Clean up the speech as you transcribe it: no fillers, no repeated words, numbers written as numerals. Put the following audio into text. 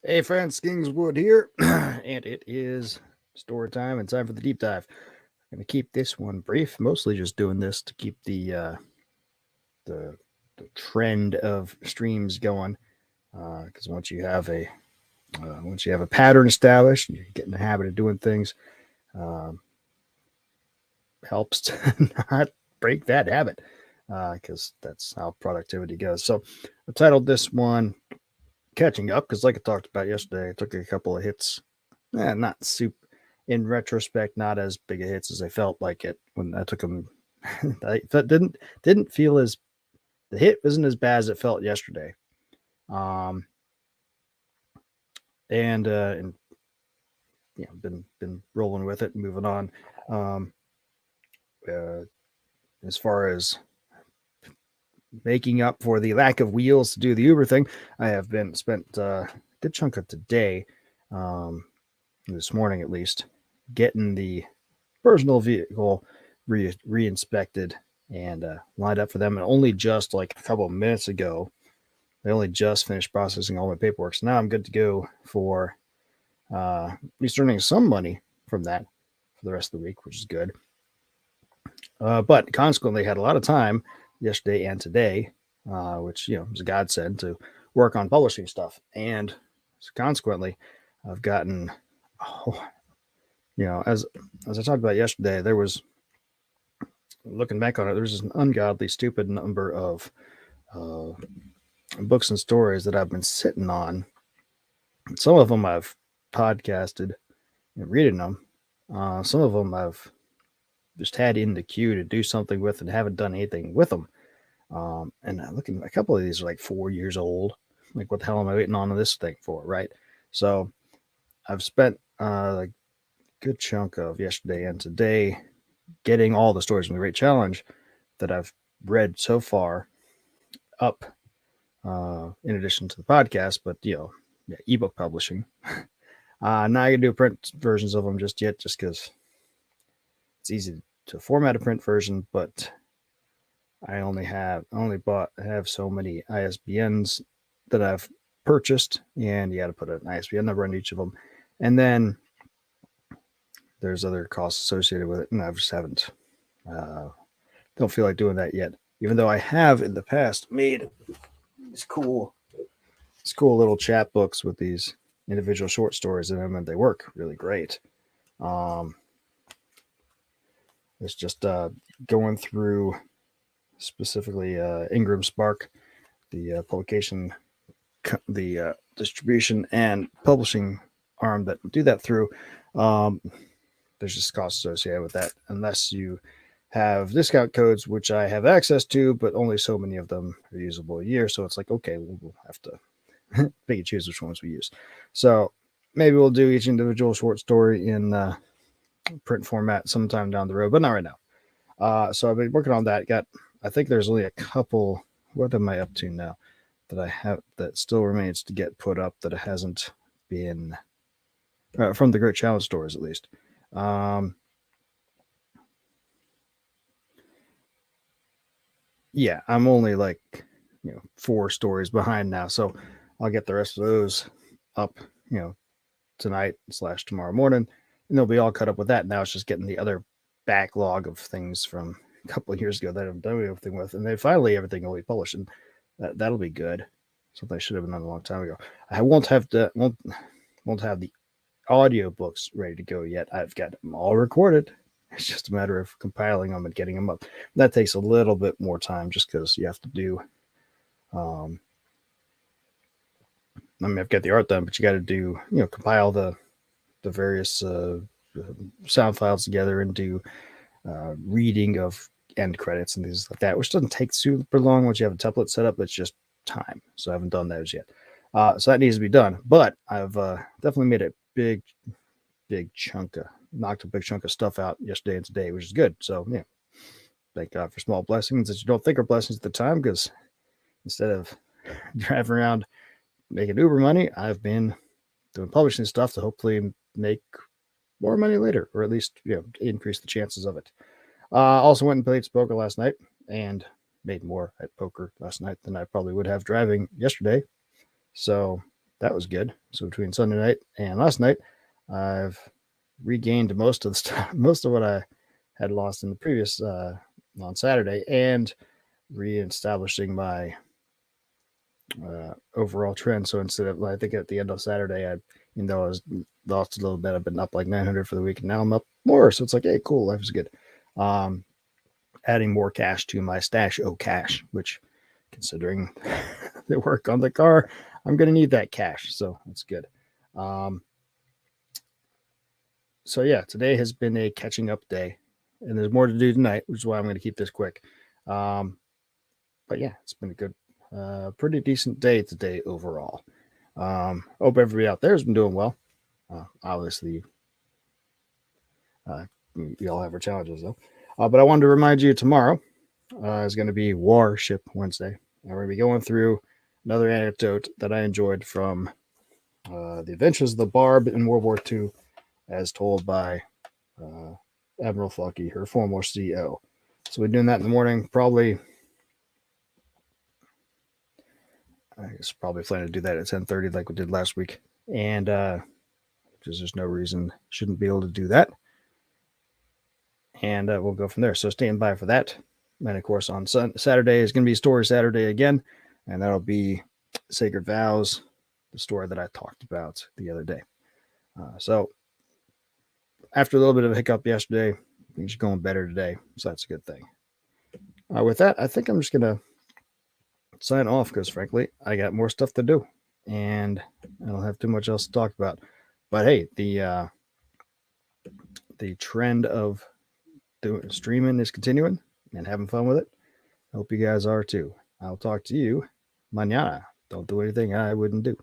Hey friends, Kingswood here, and it is story time and time for the deep dive. I'm going to keep this one brief, mostly just doing this to keep the, the trend of streams going. Because once you have a pattern established, you get in the habit of doing things. Um, Helps to not break that habit, because that's how productivity goes. So I titled this one "Catching Up" because, like I talked about yesterday, I took a couple of hits. Not super. In retrospect, not as big a hits as I felt like it when I took them. Didn't feel as the hit wasn't as bad as it felt yesterday. Um, and been rolling with it and moving on. Um, uh, as far as making up for the lack of wheels to do the Uber thing, I have been spent a good chunk of today, um, this morning at least, getting the personal vehicle re-inspected and lined up for them. And only just like a couple of minutes ago, I only just finished processing all my paperwork. So now I'm good to go for at least earning some money from that for the rest of the week, which is good. But consequently, had a lot of time yesterday and today, which was a godsend to work on publishing stuff. And so consequently, I've gotten, oh, as I talked about yesterday, there was, looking back on it, there's an ungodly, stupid number of uh, books and stories that I've been sitting on. Some of them I've podcasted and reading them. Some of them I've just had in the queue to do something with and haven't done anything with them. And looking, a couple of these are like 4 years old. Like, what the hell am I waiting on this thing for, right? So I've spent a good chunk of yesterday and today getting all the stories from the Great Challenge that I've read so far up, in addition to the podcast, but ebook publishing. Not gonna do print versions of them just yet, just because it's easy to format a print version, but I only have so many ISBNs that I've purchased, and you got to put an ISBN number on each of them, and then there's other costs associated with it, and I just haven't. Don't feel like doing that yet, even though I have in the past made these cool little chapbooks with these individual short stories in them, and they work really great. It's just going through specifically Ingram Spark, the publication, the distribution and publishing arm that do that through. There's just costs associated with that, unless you have discount codes, which I have access to, but only so many of them are usable a year. So it's like, okay, we'll have to pick and choose which ones we use. So maybe we'll do each individual short story in print format sometime down the road, but not right now. So I've been working on that. I think there's only a couple. What am I up to now that I have that still remains to get put up that it hasn't been, from the Great Challenge stores at least. Yeah, I'm only like 4 stories behind now, so I'll get the rest of those up tonight / tomorrow morning, and they'll be all cut up with that. Now it's just getting the other backlog of things from a couple of years ago that I've done everything with, and then finally everything will be published, and that'll be good. Something I should have done a long time ago. I won't have the audio books ready to go yet. I've got them all recorded. It's just a matter of compiling them and getting them up. That takes a little bit more time, just because you have to do. I've got the art done, but you got to do compile the various sound files together and do reading of end credits and things like that, which doesn't take super long once you have a template set up. It's just time, so I haven't done those yet. So that needs to be done. But I've definitely made a big chunk of knocked a big chunk of stuff out yesterday and today, which is good. So yeah, thank God for small blessings that you don't think are blessings at the time, because instead of driving around making Uber money, I've been doing publishing stuff to hopefully make more money later, or at least increase the chances of it. Also went and played poker last night and made more at poker last night than I probably would have driving yesterday. So that was good. So between Sunday night and last night, I've regained most of the stuff, most of what I had lost in the previous on Saturday, and reestablishing my overall trend. So instead of, I think at the end of Saturday, even though I was lost a little bit, I've been up like 900 for the week, and now I'm up more. So it's like, hey, cool, life is good. Adding more cash to my stash o cash, which, considering the work on the car, I'm going to need that cash. So that's good. So yeah, today has been a catching up day, and there's more to do tonight, which is why I'm going to keep this quick. But yeah, it's been a good, pretty decent day today overall. Hope everybody out there has been doing well. Obviously, we all have our challenges though. But I wanted to remind you tomorrow is going to be Warship Wednesday. We're going to be going through another anecdote that I enjoyed from the Adventures of the Barb in World War II, as told by Admiral Flucky, her former CEO. So we're doing that in the morning. Probably, I guess, probably planning to do that at 10:30 like we did last week, and because there's no reason shouldn't be able to do that. And we'll go from there. So stand by for that. And of course, on Saturday is going to be Story Saturday again, and that'll be Sacred Vows, the story that I talked about the other day. So after a little bit of a hiccup yesterday, things are going better today, so that's a good thing. With that, I think I'm just going to sign off because, frankly, I got more stuff to do, and I don't have too much else to talk about. But hey, the trend of streaming is continuing and having fun with it. I hope you guys are too. I'll talk to you mañana. Don't do anything I wouldn't do.